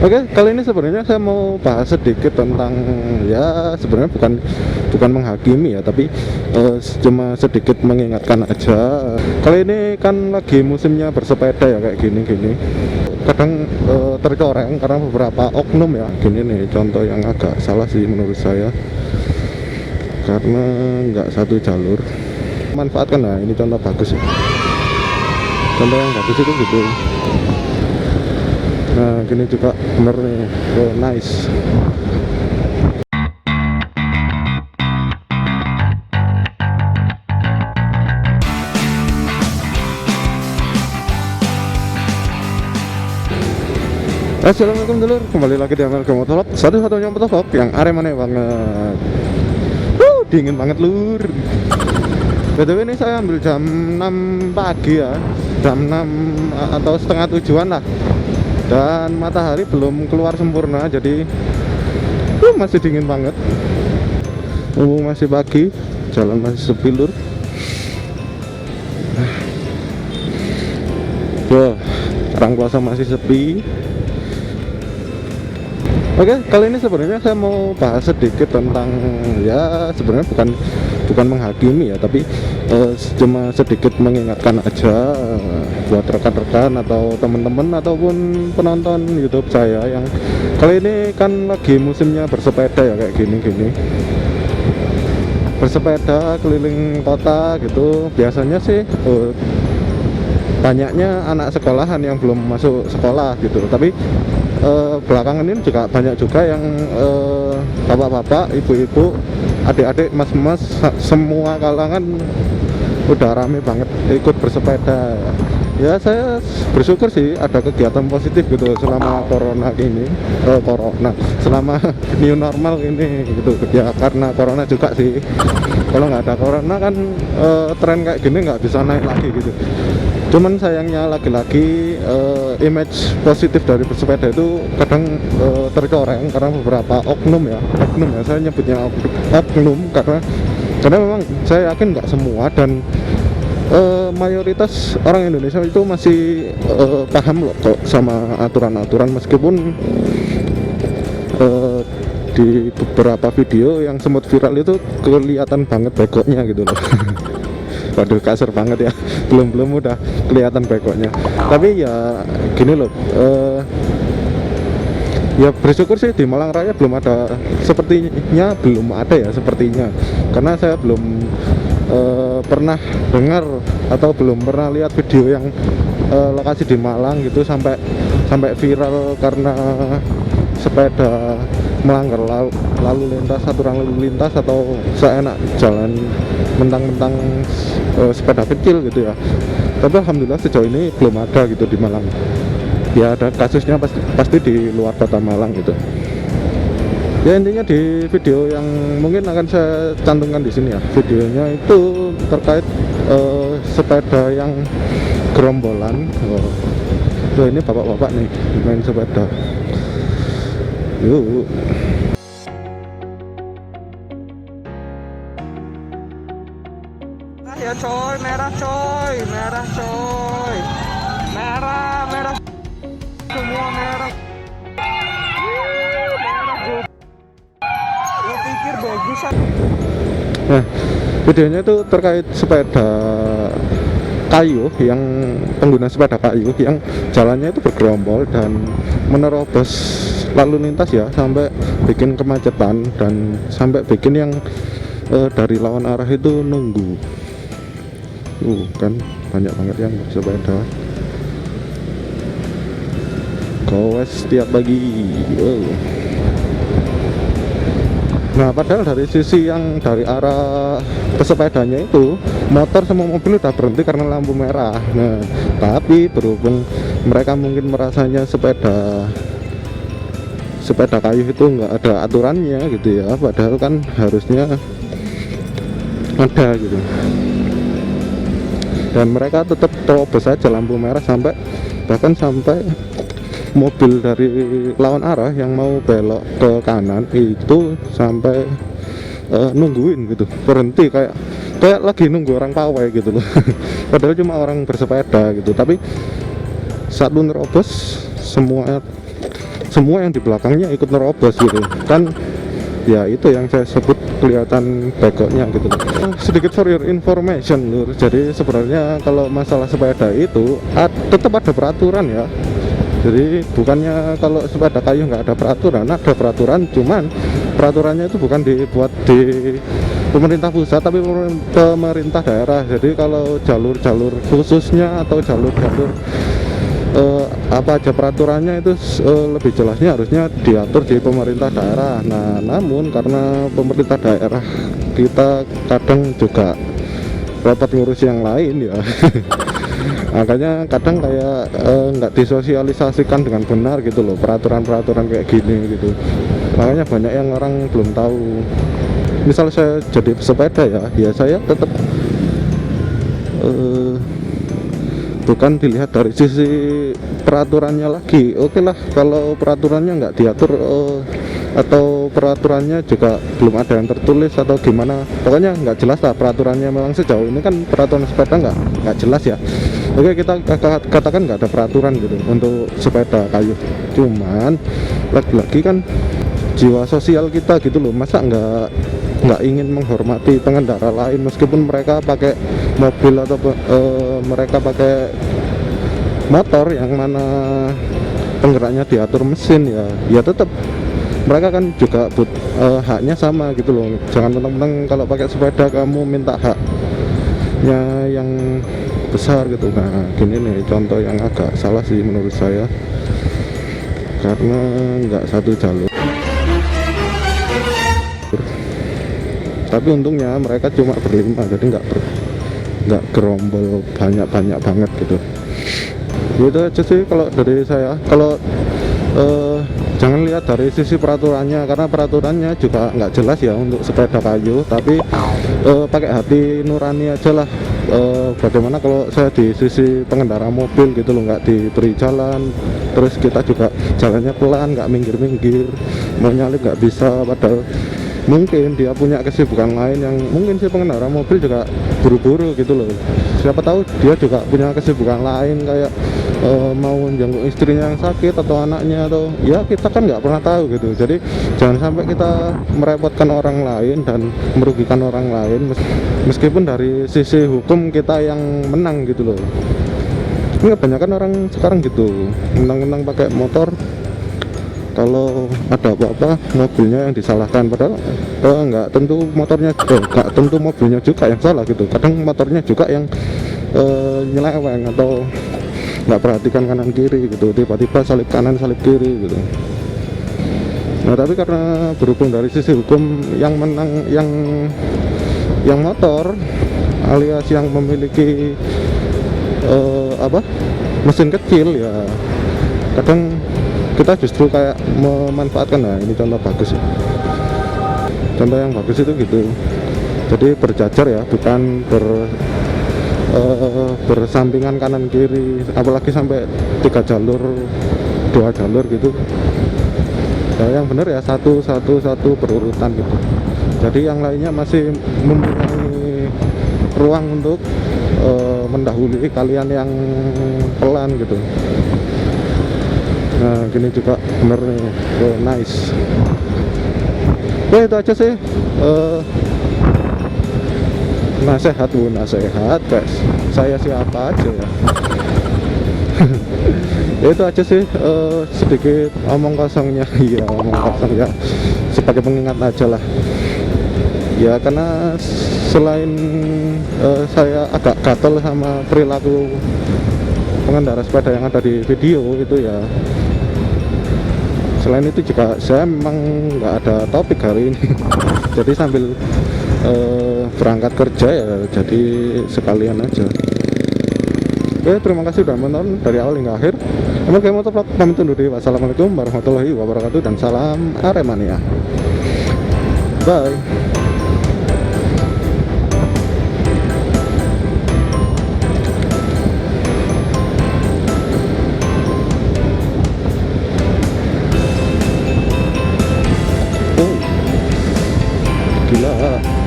Oke, kali ini sebenarnya saya mau bahas sedikit tentang, ya sebenarnya bukan menghakimi ya, tapi cuma sedikit mengingatkan aja. Kali ini kan lagi musimnya bersepeda ya, kayak gini-gini. Kadang tercoreng karena beberapa oknum ya. Gini nih contoh yang agak salah sih menurut saya, karena nggak satu jalur. Manfaatkan, nah ini contoh bagus ya. Contoh yang bagus itu gitu. Nah gini juga bener nih, oh, nice. Assalamualaikum dulur, kembali lagi di Amelga Motovlog, satu-satunya motovlog yang aremane banget. Dingin banget lur. BTW ini saya ambil jam 6 pagi ya, jam 6 atau setengah 7-an lah. Dan matahari belum keluar sempurna, jadi masih dingin banget. Masih pagi, jalan masih sepi lur. Wah, orang puasa masih sepi. Oke, kali ini sebenarnya saya mau bahas sedikit tentang, ya sebenarnya bukan menghakimi ya, tapi cuma sedikit mengingatkan aja buat rekan-rekan atau teman-teman ataupun penonton YouTube saya yang kali ini kan lagi musimnya bersepeda ya, kayak gini-gini. Bersepeda keliling kota gitu. Biasanya sih banyaknya anak sekolahan yang belum masuk sekolah gitu, tapi belakangan ini juga banyak juga yang bapak-bapak, ibu-ibu, adik-adik, mas-mas, semua kalangan udah rame banget ikut bersepeda. Ya saya bersyukur sih ada kegiatan positif gitu selama corona ini, selama new normal ini gitu ya, karena corona juga sih. Kalau nggak ada corona kan tren kayak gini nggak bisa naik lagi gitu. Cuman sayangnya lagi-lagi image positif dari bersepeda itu kadang tercoreng karena beberapa oknum ya, saya nyebutnya oknum karena memang saya yakin nggak semua, dan mayoritas orang Indonesia itu masih paham loh kok sama aturan-aturan, meskipun di beberapa video yang sempat viral itu kelihatan banget begoknya gitu loh. Waduh, kasar banget ya. Belum udah kelihatan bekoknya. Tapi ya gini loh, ya bersyukur sih di Malang Raya belum ada sepertinya, karena saya belum pernah dengar atau belum pernah lihat video yang lokasi di Malang gitu sampai viral karena sepeda melanggar lalu lintas, aturan lalu lintas, atau seenak jalan mentang-mentang sepeda kecil gitu ya. Tapi alhamdulillah sejauh ini belum ada gitu di Malang. Ya ada kasusnya pasti di luar kota Malang gitu. Ya intinya di video yang mungkin akan saya cantumkan di sini ya, videonya itu terkait sepeda yang gerombolan. Tuh ini bapak-bapak nih main sepeda. Yuk. Ya coy, merah coy, merah coy, merah semua merah. Merah bro. Lo pikir bagusan? Nah, videonya itu terkait sepeda kayu, yang pengguna sepeda kayu yang jalannya itu bergerombol dan menerobos lalu lintas ya, sampai bikin kemacetan dan sampai bikin yang dari lawan arah itu nunggu. Kan banyak banget yang bersepeda gowes tiap pagi. Nah padahal dari sisi yang dari arah pesepedanya itu motor sama mobil udah berhenti karena lampu merah. Nah tapi berhubung mereka mungkin merasanya sepeda kayu itu nggak ada aturannya gitu ya, padahal kan harusnya ada gitu, dan mereka tetap terobos saja lampu merah bahkan sampai mobil dari lawan arah yang mau belok ke kanan itu sampai nungguin gitu, berhenti kayak lagi nunggu orang pawai gitu loh. Padahal cuma orang bersepeda gitu, tapi saat lu nerobos semua yang di belakangnya ikut nerobos gitu kan. Ya itu yang saya sebut kelihatan begoknya gitu. Sedikit for your information lur, jadi sebenarnya kalau masalah sepeda itu tetap ada peraturan ya. Jadi bukannya kalau sepeda kayu nggak ada peraturan, cuman peraturannya itu bukan dibuat di pemerintah pusat tapi pemerintah daerah. Jadi kalau jalur-jalur khususnya atau jalur-jalur apa aja peraturannya itu lebih jelasnya harusnya diatur di pemerintah daerah. Nah, namun karena pemerintah daerah kita kadang juga repot ngurus yang lain ya. Makanya kadang kayak nggak disosialisasikan dengan benar gitu loh peraturan-peraturan kayak gini gitu. Makanya banyak yang orang belum tahu. Misal saya jadi pesepeda ya saya tetap bukan dilihat dari sisi peraturannya lagi. Oke lah, kalau peraturannya nggak diatur atau peraturannya juga belum ada yang tertulis atau gimana, pokoknya nggak jelas lah peraturannya. Memang sejauh ini kan peraturan sepeda nggak jelas ya. Oke, kita katakan nggak ada peraturan gitu untuk sepeda kayu. Cuman lagi-lagi kan jiwa sosial kita gitu loh, masa nggak ingin menghormati pengendara lain meskipun mereka pakai mobil atau mereka pakai motor yang mana penggeraknya diatur mesin ya tetap mereka kan juga haknya sama gitu loh. Jangan mentang-mentang kalau pakai sepeda kamu minta haknya yang besar gitu. Nah gini nih contoh yang agak salah sih menurut saya, karena nggak satu jalur. Tapi untungnya mereka cuma berlima, jadi nggak gerombol banyak banget gitu. Gitu aja sih kalau dari saya. Kalau jangan lihat dari sisi peraturannya, karena peraturannya juga nggak jelas ya untuk sepeda kayu. Tapi pakai hati nurani aja lah. Bagaimana kalau saya di sisi pengendara mobil gitu loh, nggak diberi jalan, terus kita juga jalannya pelan, nggak minggir-minggir, mau nyalip nggak bisa, padahal mungkin dia punya kesibukan lain yang mungkin si pengendara mobil juga buru-buru gitu loh. Siapa tahu dia juga punya kesibukan lain kayak mau jenguk istrinya yang sakit atau anaknya, atau ya kita kan nggak pernah tahu gitu. Jadi jangan sampai kita merepotkan orang lain dan merugikan orang lain meskipun dari sisi hukum kita yang menang gitu loh. Ini kebanyakan orang sekarang gitu, menang-menang pakai motor, kalau ada apa-apa mobilnya yang disalahkan, padahal nggak tentu motornya, nggak tentu mobilnya juga yang salah gitu. Kadang motornya juga yang nyeleweng atau nggak perhatikan kanan kiri gitu, tiba-tiba salip kanan salip kiri gitu. Nah tapi karena berhubung dari sisi hukum yang menang yang motor alias yang memiliki mesin kecil ya, kadang kita justru kayak memanfaatkan. Nah ini contoh bagus ya, contoh yang bagus itu gitu. Jadi berjajar ya, bukan bersampingan kanan kiri, apalagi sampai 3 jalur 2 jalur gitu. Nah, yang benar ya satu berurutan gitu. Jadi yang lainnya masih mempunyai ruang untuk mendahului kalian yang pelan gitu. Nah gini juga bener nih, nice. Ya itu aja sih, nasihat guys, saya siapa aja ya. Ya itu aja sih, sedikit omong kosongnya. Iya omong kosong ya, sebagai pengingat aja lah ya, karena selain saya agak gatel sama perilaku pengendara sepeda yang ada di video itu ya, selain itu juga saya memang nggak ada topik hari ini. Jadi sambil berangkat kerja ya, jadi sekalian aja. Oke, terima kasih sudah menonton dari awal hingga akhir. Oke, motovlog pamit undur diri. Wassalamualaikum warahmatullahi wabarakatuh dan salam Aremania. Bye. Gila.